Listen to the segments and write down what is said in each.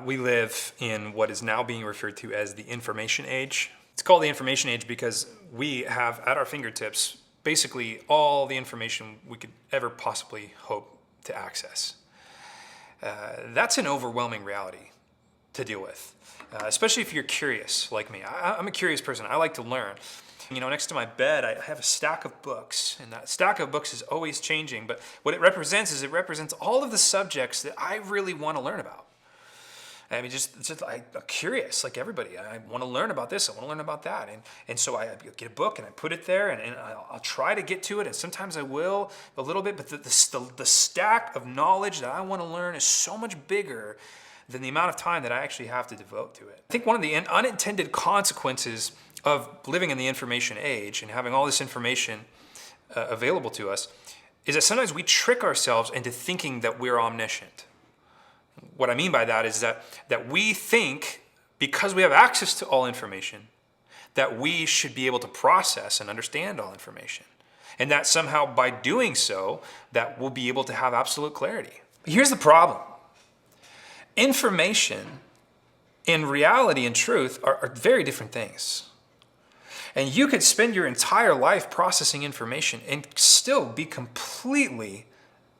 We live in what is now being referred to as the information age. It's called the information age because we have at our fingertips basically all the information we could ever possibly hope to access. That's an overwhelming reality to deal with, especially if you're curious like me. I'm a curious person. I like to learn. Next to my bed, I have a stack of books, and that stack of books is always changing. But what it represents all of the subjects that I really want to learn about. I'm curious, like everybody. I want to learn about this. I want to learn about that. And so I get a book and I put it there, and I'll try to get to it. And sometimes I will a little bit, but the stack of knowledge that I want to learn is so much bigger than the amount of time that I actually have to devote to it. I think one of the unintended consequences of living in the information age and having all this information available to us is that sometimes we trick ourselves into thinking that we're omniscient. What I mean by that is that we think, because we have access to all information, that we should be able to process and understand all information. And that somehow by doing so, that we'll be able to have absolute clarity. But here's the problem. Information and reality and truth are very different things. And you could spend your entire life processing information and still be completely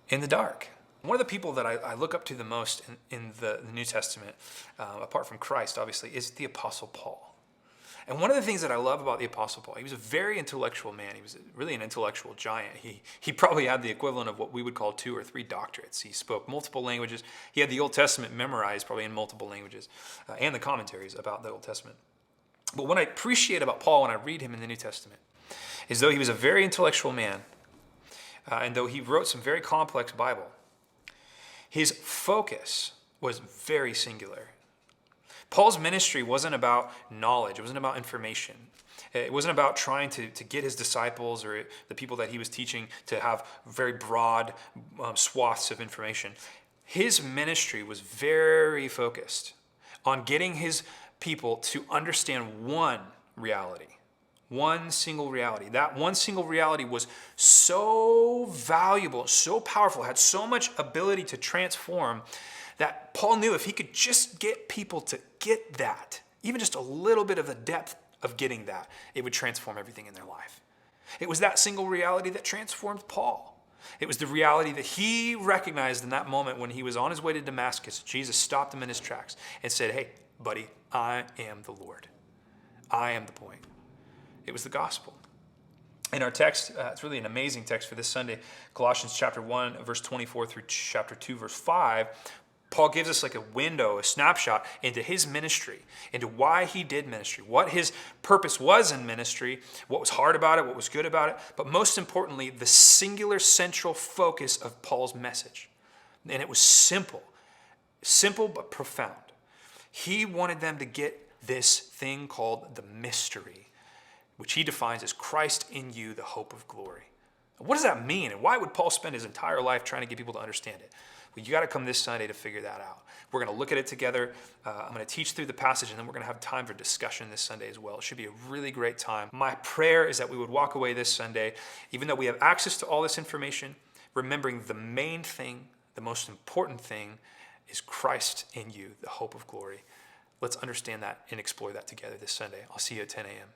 in the dark. One of the people that I look up to the most in the New Testament, apart from Christ, obviously, is the Apostle Paul. And one of the things that I love about the Apostle Paul, he was a very intellectual man. He was really an intellectual giant. He probably had the equivalent of what we would call 2 or 3 doctorates. He spoke multiple languages. He had the Old Testament memorized probably in multiple languages, and the commentaries about the Old Testament. But what I appreciate about Paul when I read him in the New Testament is though he was a very intellectual man, and though he wrote some very complex Bible, his focus was very singular. Paul's ministry wasn't about knowledge. It wasn't about information. It wasn't about trying to get his disciples or the people that he was teaching to have very broad swaths of information. His ministry was very focused on getting his people to understand one reality. One single reality. That one single reality was so valuable, so powerful, had so much ability to transform that Paul knew if he could just get people to get that, even just a little bit of the depth of getting that, it would transform everything in their life. It was that single reality that transformed Paul. It was the reality that he recognized in that moment when he was on his way to Damascus. Jesus stopped him in his tracks and said, "Hey, buddy, I am the Lord. I am the point." It was the gospel. In our text, it's really an amazing text for this Sunday, Colossians chapter 1, verse 24 through chapter 2, verse 5, Paul gives us like a window, a snapshot into his ministry, into why he did ministry, what his purpose was in ministry, what was hard about it, what was good about it, but most importantly, the singular central focus of Paul's message. And it was simple but profound. He wanted them to get this thing called the mystery, which he defines as Christ in you, the hope of glory. What does that mean? And why would Paul spend his entire life trying to get people to understand it? Well, you got to come this Sunday to figure that out. We're going to look at it together. I'm going to teach through the passage, and then we're going to have time for discussion this Sunday as well. It should be a really great time. My prayer is that we would walk away this Sunday, even though we have access to all this information, remembering the main thing, the most important thing, is Christ in you, the hope of glory. Let's understand that and explore that together this Sunday. I'll see you at 10 a.m.